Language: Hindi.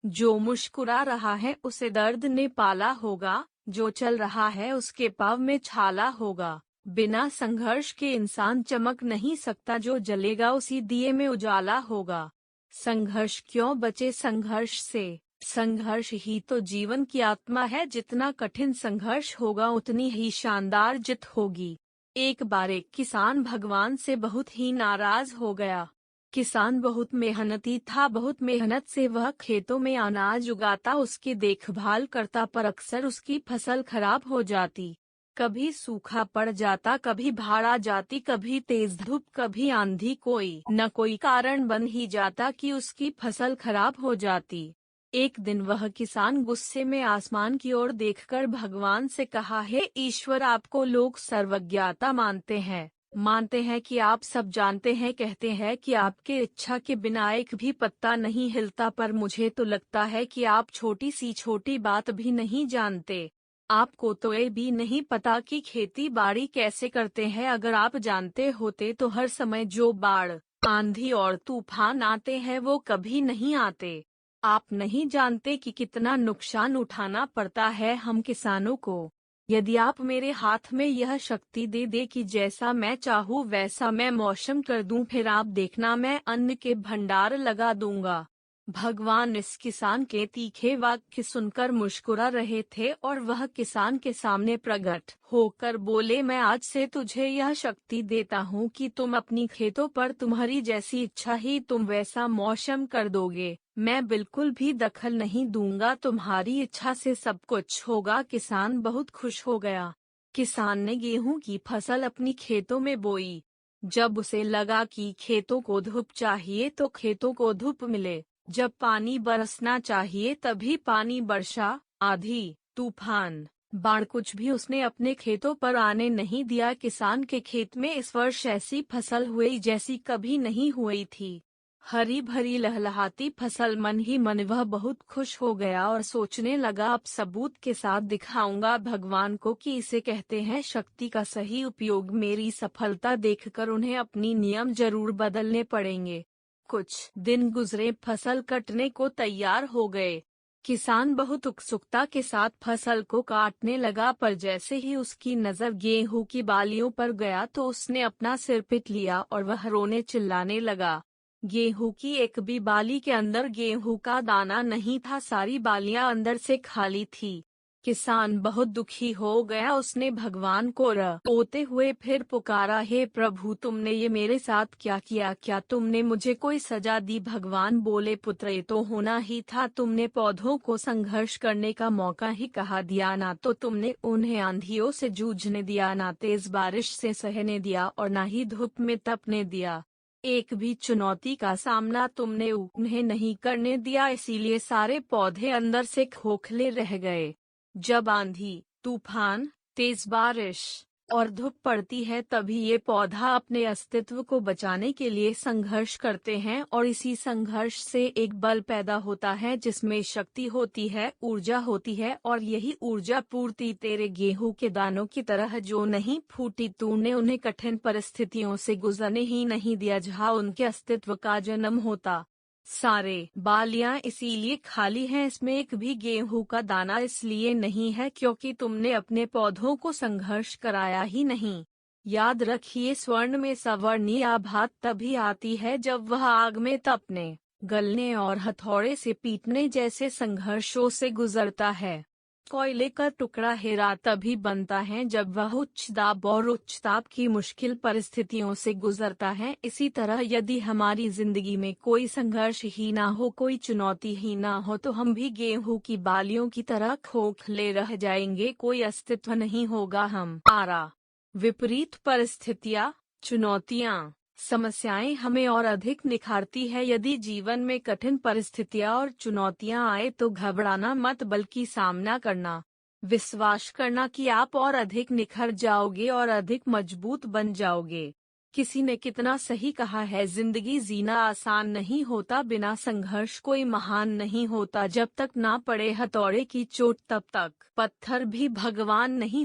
जो मुस्कुरा रहा है उसे दर्द ने पाला होगा, जो चल रहा है उसके पाँव में छाला होगा। बिना संघर्ष के इंसान चमक नहीं सकता, जो जलेगा उसी दिए में उजाला होगा। संघर्ष क्यों बचे संघर्ष से, संघर्ष ही तो जीवन की आत्मा है। जितना कठिन संघर्ष होगा उतनी ही शानदार जीत होगी। एक बार एक किसान भगवान से बहुत ही नाराज हो गया। किसान बहुत मेहनती था, बहुत मेहनत से वह खेतों में अनाज उगाता, उसकी देखभाल करता, पर अक्सर उसकी फसल खराब हो जाती। कभी सूखा पड़ जाता, कभी बाढ़ आ जाती, कभी तेज धूप, कभी आंधी, कोई न कोई कारण बन ही जाता कि उसकी फसल खराब हो जाती। एक दिन वह किसान गुस्से में आसमान की ओर देखकर भगवान से कहा, हे ईश्वर, आपको लोग सर्वज्ञता मानते हैं कि आप सब जानते हैं, कहते हैं कि आपके इच्छा के बिना एक भी पत्ता नहीं हिलता, पर मुझे तो लगता है कि आप छोटी सी छोटी बात भी नहीं जानते। आपको तो ये भी नहीं पता कि खेती बाड़ी कैसे करते हैं। अगर आप जानते होते तो हर समय जो बाढ़, आंधी और तूफान आते हैं वो कभी नहीं आते। आप नहीं जानते कि कितना नुकसान उठाना पड़ता है हम किसानों को। यदि आप मेरे हाथ में यह शक्ति दे दे कि जैसा मैं चाहूँ वैसा मैं मौसम कर दूं, फिर आप देखना मैं अन्न के भंडार लगा दूंगा। भगवान इस किसान के तीखे वाक्य सुनकर मुस्कुरा रहे थे और वह किसान के सामने प्रकट होकर बोले, मैं आज से तुझे यह शक्ति देता हूँ कि तुम अपनी खेतों पर तुम्हारी जैसी इच्छा ही तुम वैसा मौसम कर दोगे। मैं बिल्कुल भी दखल नहीं दूंगा, तुम्हारी इच्छा से सब कुछ होगा। किसान बहुत खुश हो गया। किसान ने गेहूं की फसल अपनी खेतों में बोई। जब उसे लगा कि खेतों को धूप चाहिए तो खेतों को धूप मिले, जब पानी बरसना चाहिए तभी पानी बरसा। आंधी, तूफान, बाढ़ कुछ भी उसने अपने खेतों पर आने नहीं दिया। किसान के खेत में इस वर्ष ऐसी फसल हुई जैसी कभी नहीं हुई थी। हरी भरी लहलहाती फसल। मन ही मन वह बहुत खुश हो गया और सोचने लगा, अब सबूत के साथ दिखाऊंगा भगवान को कि इसे कहते हैं शक्ति का सही उपयोग। मेरी सफलता देखकर उन्हें अपनी नियम जरूर बदलने पड़ेंगे। कुछ दिन गुजरे, फसल कटने को तैयार हो गए। किसान बहुत उत्सुकता के साथ फसल को काटने लगा, पर जैसे ही उसकी नजर गेहूं की बालियों पर गया तो उसने अपना सिर पीट लिया और वह रोने चिल्लाने लगा। गेहूं की एक भी बाली के अंदर गेहूं का दाना नहीं था, सारी बालियां अंदर से खाली थी। किसान बहुत दुखी हो गया। उसने भगवान को रोते हुए फिर पुकारा, हे प्रभु, तुमने ये मेरे साथ क्या किया? क्या तुमने मुझे कोई सजा दी? भगवान बोले, पुत्र, ये तो होना ही था। तुमने पौधों को संघर्ष करने का मौका ही कहा दिया, ना तो तुमने उन्हें आंधियों से जूझने दिया, ना तेज बारिश से सहने दिया और ना ही धूप में तपने दिया। एक भी चुनौती का सामना तुमने उन्हें नहीं करने दिया, इसीलिए सारे पौधे अंदर से खोखले रह गए। जब आंधी, तूफान, तेज बारिश और धूप पड़ती है तभी ये पौधा अपने अस्तित्व को बचाने के लिए संघर्ष करते हैं और इसी संघर्ष से एक बल पैदा होता है जिसमें शक्ति होती है, ऊर्जा होती है, और यही ऊर्जा पूर्ति तेरे गेहूं के दानों की तरह जो नहीं फूटी। तूने उन्हें कठिन परिस्थितियों से गुजरने ही नहीं दिया जहां उनके अस्तित्व का जन्म होता। सारे बालियां इसीलिए खाली हैं, इसमें एक भी गेहूं का दाना इसलिए नहीं है क्योंकि तुमने अपने पौधों को संघर्ष कराया ही नहीं। याद रखिए, स्वर्ण में सवर्णीय आभा तभी आती है जब वह आग में तपने, गलने और हथौड़े से पीटने जैसे संघर्षों से गुजरता है। कोयले का टुकड़ा हीरा तभी बनता है जब वह उच्च दाब और उच्च ताप की मुश्किल परिस्थितियों से गुजरता है। इसी तरह यदि हमारी जिंदगी में कोई संघर्ष ही ना हो, कोई चुनौती ही ना हो, तो हम भी गेहूं की बालियों की तरह खोखले रह जाएंगे, कोई अस्तित्व नहीं होगा हमारा। विपरीत परिस्थितियां, चुनौतियां, समस्याएं हमें और अधिक निखारती है। यदि जीवन में कठिन परिस्थितियां और चुनौतियां आए तो घबराना मत, बल्कि सामना करना, विश्वास करना कि आप और अधिक निखर जाओगे और अधिक मजबूत बन जाओगे। किसी ने कितना सही कहा है, जिंदगी जीना आसान नहीं होता, बिना संघर्ष कोई महान नहीं होता। जब तक ना पड़े हथौड़े की चोट तब तक पत्थर भी भगवान नहीं